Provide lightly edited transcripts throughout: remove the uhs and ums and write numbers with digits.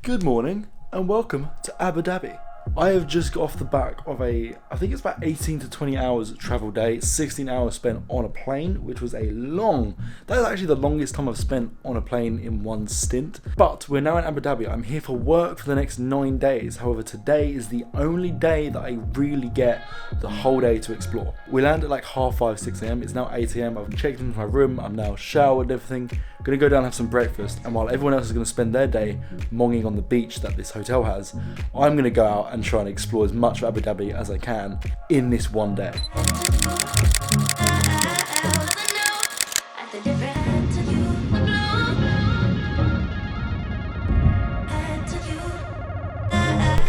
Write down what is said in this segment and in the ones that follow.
Good morning and welcome to Abu Dhabi. I have just got off the back of I think it's about 18 to 20 hours travel day, 16 hours spent on a plane, which was that is actually the longest time I've spent on a plane in one stint. But we're now in Abu Dhabi. I'm here for work for the next 9 days. However, today is the only day that I really get the whole day to explore. We land at like 5:30, 6 a.m. It's now 8 a.m. I've checked into my room. I'm now showered and everything. I'm gonna go down and have some breakfast. And while everyone else is gonna spend their day monging on the beach that this hotel has, I'm gonna go out and try and explore as much of Abu Dhabi as I can in this one day.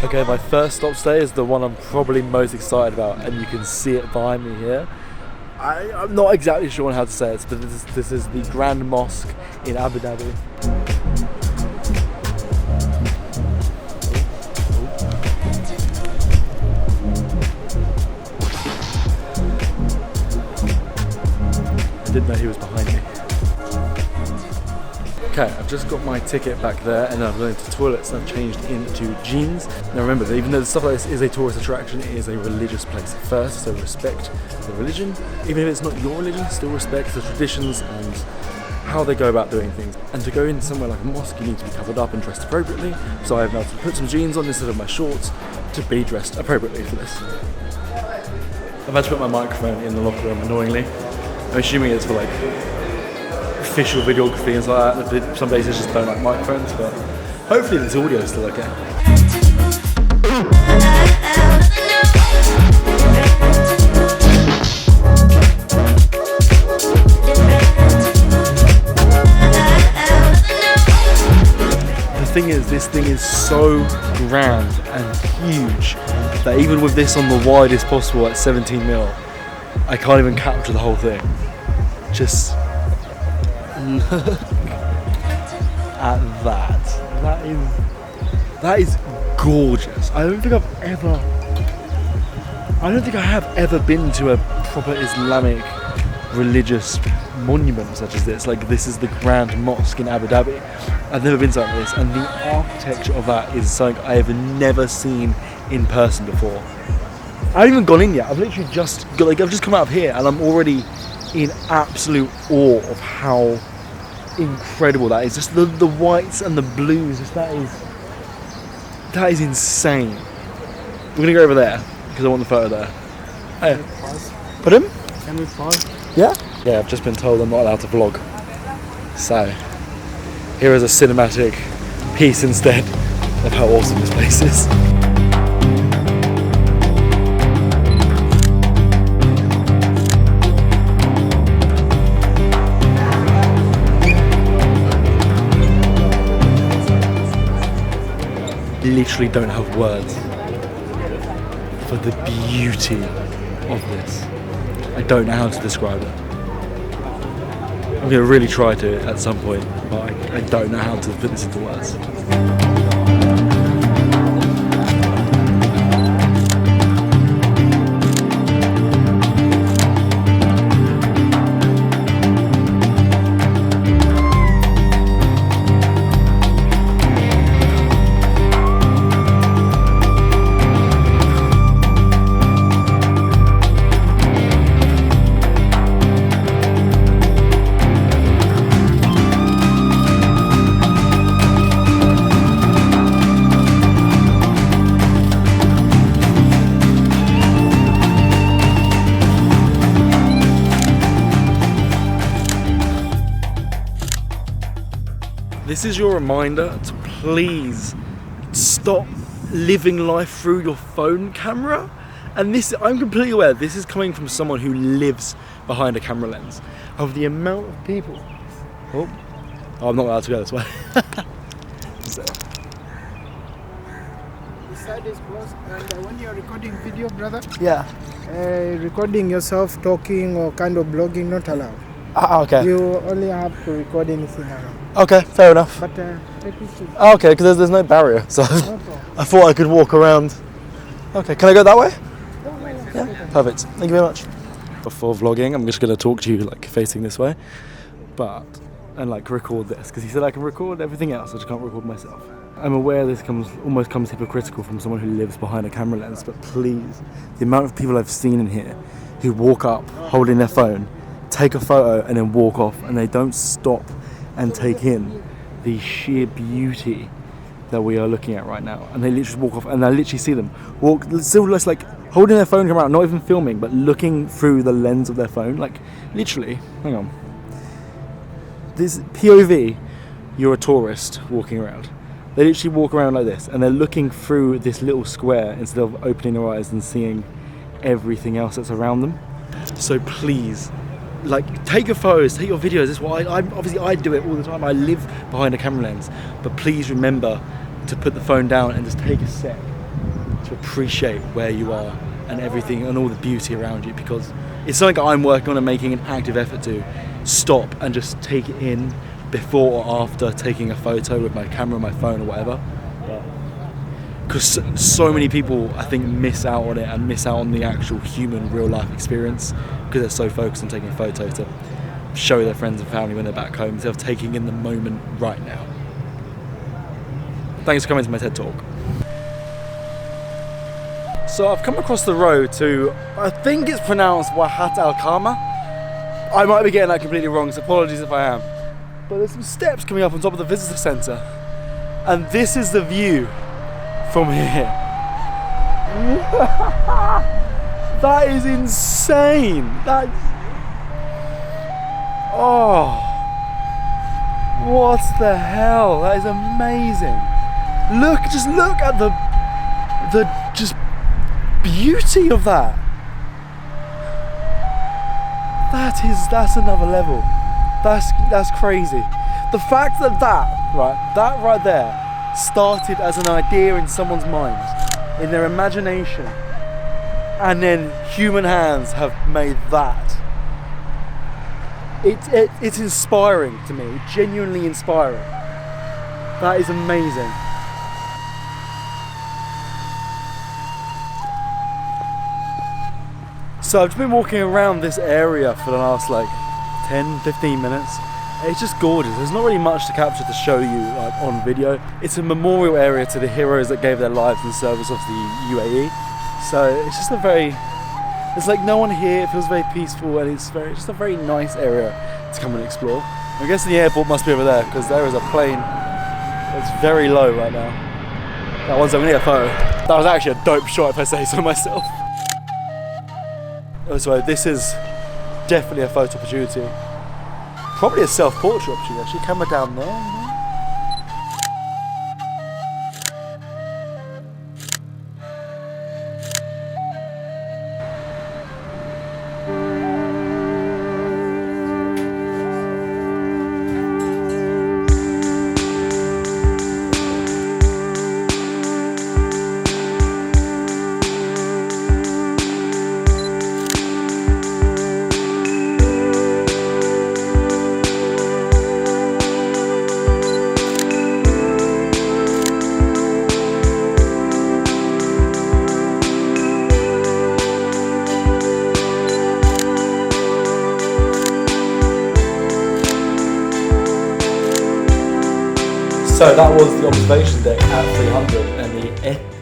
Okay, my first stop today is the one I'm probably most excited about, and you can see it behind me here. I'm not exactly sure on how to say it, but this is the Grand Mosque in Abu Dhabi. I didn't know he was behind me. Okay, I've just got my ticket back there and I've gone into the toilets and I've changed into jeans. Now remember that even though stuff like this is a tourist attraction, it is a religious place first, so respect the religion. Even if it's not your religion, still respect the traditions and how they go about doing things. And to go in somewhere like a mosque, you need to be covered up and dressed appropriately. So I have now to put some jeans on instead of my shorts to be dressed appropriately for this. I've had to put my microphone in the locker room, annoyingly. I'm assuming it's for like official videography and stuff like that. Some places just don't like microphones, but hopefully this audio is still okay. The thing is, this thing is so grand and huge that even with this on the widest possible at 17 mil, I can't even capture the whole thing. Just look at that. That is gorgeous. I don't think I have ever been to a proper Islamic religious monument such as this. Like, this is the Grand Mosque in Abu Dhabi. I've never been to something like this, and the architecture of that is something I have never seen in person before. I haven't even gone in yet. I've literally just I've just come out of here and I'm already in absolute awe of how incredible that is. Just the whites and the blues, that is insane. We're gonna go over there because I want the photo there. Hey. Put him? Can we pause? Yeah? Yeah, I've just been told I'm not allowed to vlog. So here is a cinematic piece instead of how awesome this place is. Literally don't have words for the beauty of this. I don't know how to describe it. I'm going to really try to at some point, but I don't know how to put this into words. This is your reminder to please stop living life through your phone camera. And this, I'm completely aware, this is coming from someone who lives behind a camera lens. Of the amount of people. Oh, I'm not allowed to go this way. So. This side is closed, and when you're recording video, brother, Yeah. recording yourself talking or kind of blogging, not allowed. Okay. You only have to record anything around. Okay, fair enough. But take this to Okay, because there's no barrier, so I thought I could walk around. Okay, can I go that way? Yeah, perfect. Thank you very much. Before vlogging, I'm just going to talk to you like facing this way, and like record this, because he said I can record everything else, I just can't record myself. I'm aware this almost comes hypocritical from someone who lives behind a camera lens, but please, the amount of people I've seen in here who walk up holding their phone, take a photo and then walk off, and they don't stop and take in the sheer beauty that we are looking at right now. And they literally walk off, and I literally see them walk, still just like holding their phone camera out, not even filming, but looking through the lens of their phone, like literally, hang on. This POV, you're a tourist walking around. They literally walk around like this, and they're looking through this little square instead of opening their eyes and seeing everything else that's around them. So please, like, take your photos, take your videos. This is why I do it all the time. I live behind a camera lens, but please remember to put the phone down and just take a sec to appreciate where you are and everything and all the beauty around you, because it's something that I'm working on and making an active effort to stop and just take it in before or after taking a photo with my camera, my phone or whatever. Because so many people, I think, miss out on it and miss out on the actual human real life experience because they're so focused on taking a photo to show their friends and family when they're back home instead of taking in the moment right now. Thanks for coming to my TED Talk. So I've come across the road to, I think it's pronounced Wahat Al Kama. I might be getting that completely wrong, so apologies if I am. But there's some steps coming up on top of the visitor centre, and this is the view from here. That is insane. That's, oh, what the hell? That is amazing. Just look at the just beauty of that. That's another level. That's crazy. The fact that that right there started as an idea in someone's mind, in their imagination, and then human hands have made that. It's inspiring to me, genuinely inspiring. That is amazing. So I've just been walking around this area for the last like 10-15 minutes. It's just gorgeous. There's not really much to capture to show you like on video. It's a memorial area to the heroes that gave their lives in service of the UAE. So it's just there's like no one here. It feels very peaceful, and it's just a very nice area to come and explore. I'm guessing the airport must be over there because there is a plane that's very low right now. That one's only a photo. That was actually a dope shot if I say so myself. So this is definitely a photo opportunity. Probably a self-portrait opportunity actually. Camera down there, you know? So that was the observation deck at 300 and the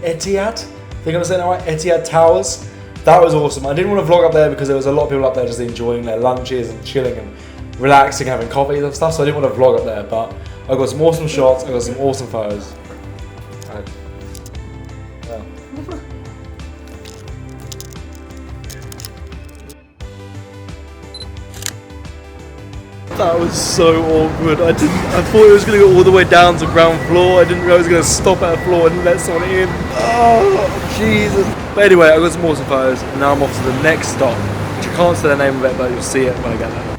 Etihad, I think I'm saying that right, Etihad Towers. That was awesome. I didn't want to vlog up there because there was a lot of people up there just enjoying their lunches and chilling and relaxing, having coffees and stuff, so I didn't want to vlog up there, but I got some awesome shots, I got some awesome photos. That was so awkward. I thought it was going to go all the way down to ground floor. I didn't realize it was going to stop at a floor and let someone in. Oh, Jesus. But anyway, I got some awesome photos, and now I'm off to the next stop, which I can't say the name of it, but you'll see it when I get there.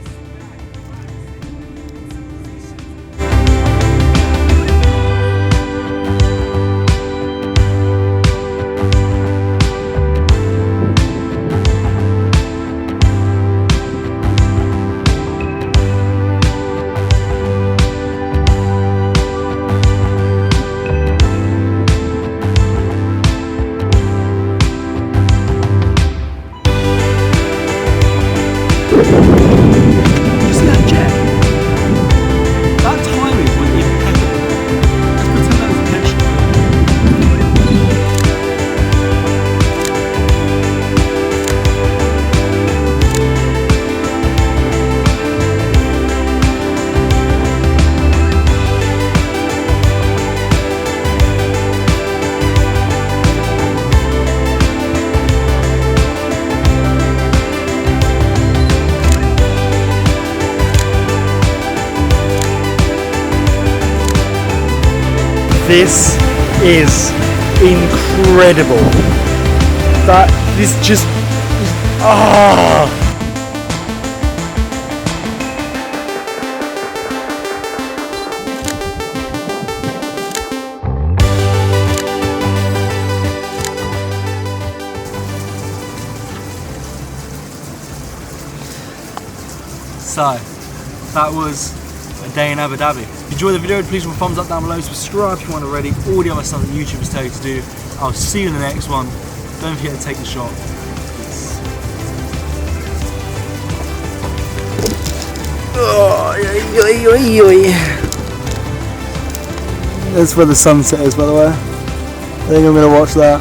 This is incredible. This just, So, that was a day in Abu Dhabi. If you enjoyed the video, please leave a thumbs up down below, subscribe if you want already, all the other stuff that YouTubers tell you to do. I'll see you in the next one. Don't forget to take the shot. Peace. That's where the sunset is, by the way. I think I'm going to watch that.